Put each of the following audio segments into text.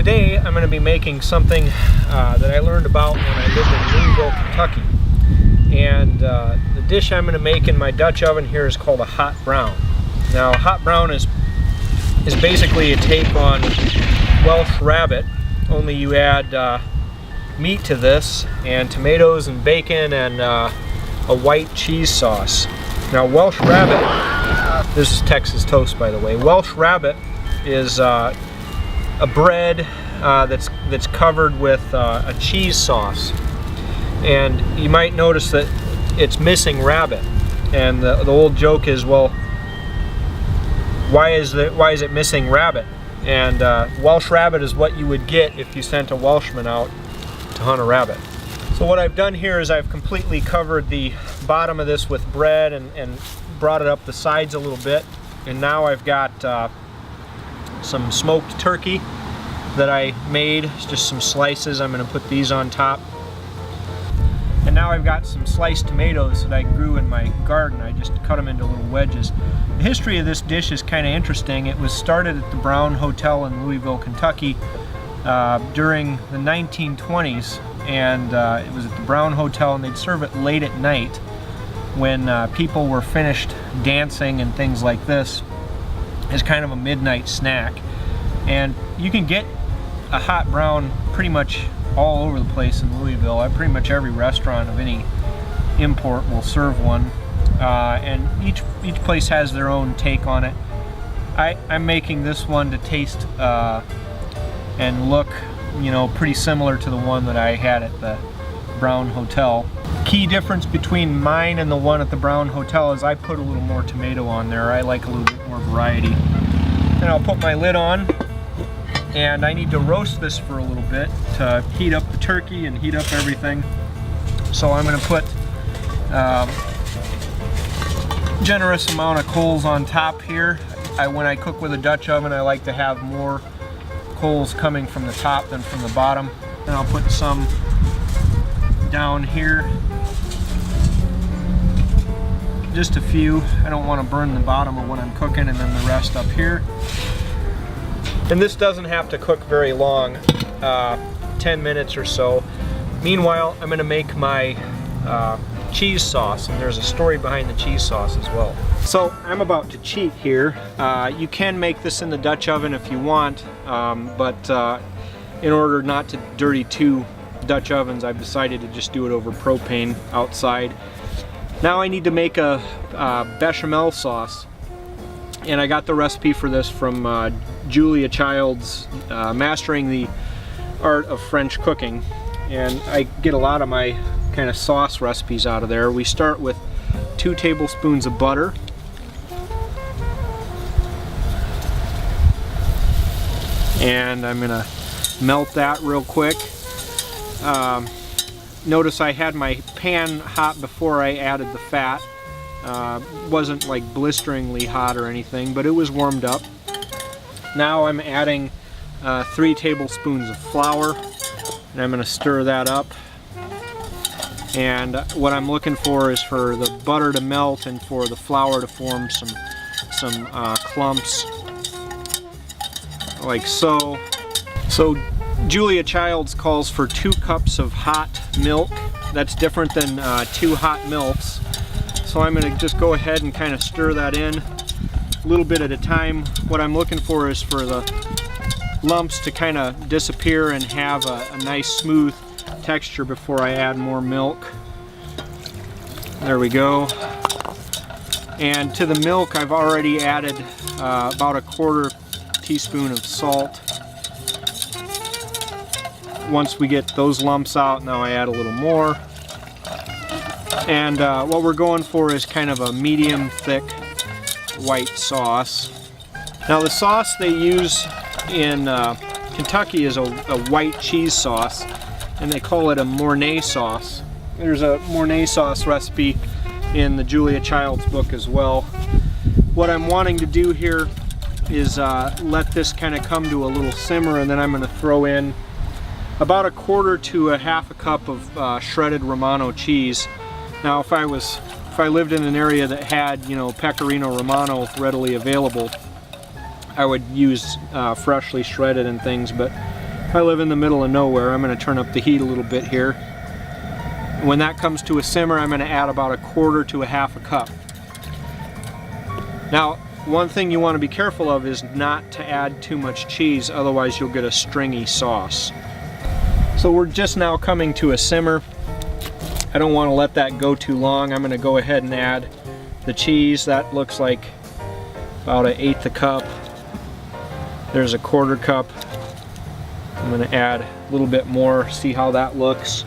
Today I'm going to be making something that I learned about when I lived in Louisville, Kentucky. And the dish I'm going to make in my Dutch oven here is called a hot brown. Now, hot brown is basically a take on Welsh rabbit, only you add meat to this, and tomatoes and bacon and a white cheese sauce. Now, Welsh rabbit, this is Texas toast, by the way. Welsh rabbit is a bread that's covered with a cheese sauce, and you might notice that it's missing rabbit. And the old joke is, well, why is it missing rabbit? And Welsh rabbit is what you would get if you sent a Welshman out to hunt a rabbit. So what I've done here is I've completely covered the bottom of this with bread and brought it up the sides a little bit. And now I've got some smoked turkey that I made, just some slices. I'm going to put these on top. And now I've got some sliced tomatoes that I grew in my garden. I just cut them into little wedges. The history of this dish is kind of interesting. It was started at the Brown Hotel in Louisville, Kentucky during the 1920s, and it was at the Brown Hotel, and they'd serve it late at night when people were finished dancing and things like this, as kind of a midnight snack. And you can get a hot brown pretty much all over the place in Louisville. Pretty much every restaurant of any import will serve one, and each place has their own take on it. I'm making this one to taste and look, you know, pretty similar to the one that I had at the Brown Hotel. Key difference between mine and the one at the Brown Hotel is I put a little more tomato on there. I like a little bit more variety. And I'll put my lid on, and I need to roast this for a little bit to heat up the turkey and heat up everything. So I'm going to put generous amount of coals on top here. When I cook with a Dutch oven, I like to have more coals coming from the top than from the bottom. And I'll put some down here, just a few. I don't want to burn the bottom of what I'm cooking, and then the rest up here. And this doesn't have to cook very long, 10 minutes or so. Meanwhile, I'm going to make my cheese sauce, and there's a story behind the cheese sauce as well. So I'm about to cheat here. You can make this in the Dutch oven if you want, but in order not to dirty two Dutch ovens, I've decided to just do it over propane outside. Now I need to make a bechamel sauce, and I got the recipe for this from Julia Child's Mastering the Art of French Cooking, and I get a lot of my kind of sauce recipes out of there. We start with 2 tablespoons of butter, and I'm gonna melt that real quick. Notice I had my pan hot before I added the fat. Wasn't like blisteringly hot or anything, but it was warmed up. Now I'm adding 3 tablespoons of flour, and I'm going to stir that up. And what I'm looking for is for the butter to melt and for the flour to form some clumps, like so. So Julia Childs calls for 2 cups of hot milk. That's different than 2 hot milks. So I'm going to just go ahead and kind of stir that in a little bit at a time. What I'm looking for is for the lumps to kind of disappear and have a nice smooth texture before I add more milk. There we go. And to the milk I've already added about a 1/4 teaspoon of salt. Once we get those lumps out, now I add a little more. And what we're going for is kind of a medium thick white sauce. Now the sauce they use in Kentucky is a white cheese sauce, and they call it a mornay sauce. There's a mornay sauce recipe in the Julia Child's book as well. What I'm wanting to do here is let this kind of come to a little simmer, and then I'm going to throw in about a 1/4 to a 1/2 cup of shredded Romano cheese. Now if I lived in an area that had, you know, Pecorino Romano readily available, I would use freshly shredded and things, but I live in the middle of nowhere. I'm going to turn up the heat a little bit here. When that comes to a simmer, I'm going to add about 1/4 to 1/2 cup. Now, one thing you want to be careful of is not to add too much cheese, otherwise you'll get a stringy sauce. So we're just now coming to a simmer. I don't want to let that go too long. I'm going to go ahead and add the cheese. That looks like about 1/8 cup. There's 1/4 cup. I'm going to add a little bit more, see how that looks.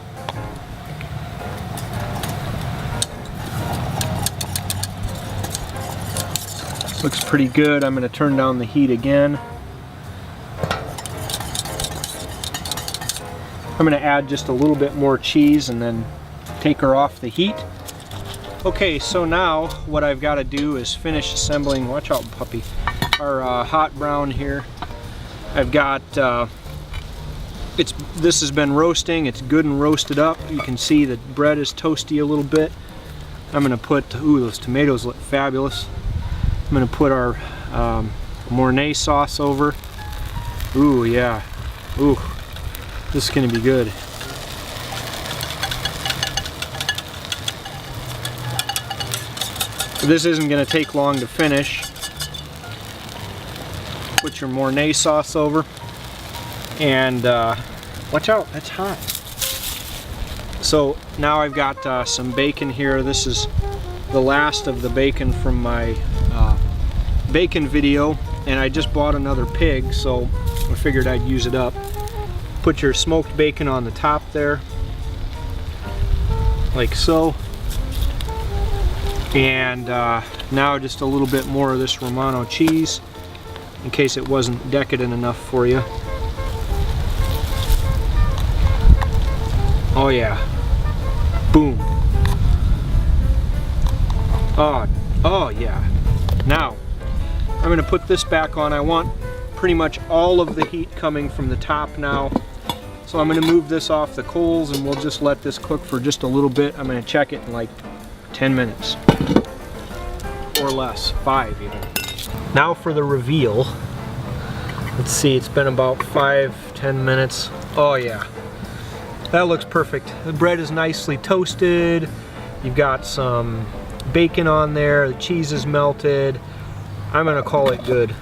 Looks pretty good. I'm going to turn down the heat again. I'm going to add just a little bit more cheese and then take her off the heat. Okay, so now what I've got to do is finish assembling, watch out puppy, our hot brown here. I've got, this has been roasting, it's good and roasted up. You can see the bread is toasty a little bit. I'm going to put, ooh, those tomatoes look fabulous. I'm going to put our mornay sauce over. Ooh, yeah. Ooh, this is going to be good. This isn't going to take long to finish. Put your mornay sauce over. And watch out, that's hot. So now I've got some bacon here. This is the last of the bacon from my bacon video, and I just bought another pig, so I figured I'd use it up. Put your smoked bacon on the top there, like so. And now just a little bit more of this Romano cheese, in case it wasn't decadent enough for you. Oh yeah. Boom. Oh yeah. Now, I'm going to put this back on. I want pretty much all of the heat coming from the top now. So I'm going to move this off the coals and we'll just let this cook for just a little bit. I'm going to check it in like 10 minutes. Or less, 5 even. Now for the reveal. Let's see, it's been about 5-10 minutes. Oh yeah. That looks perfect. The bread is nicely toasted. You've got some bacon on there. The cheese is melted. I'm gonna call it good.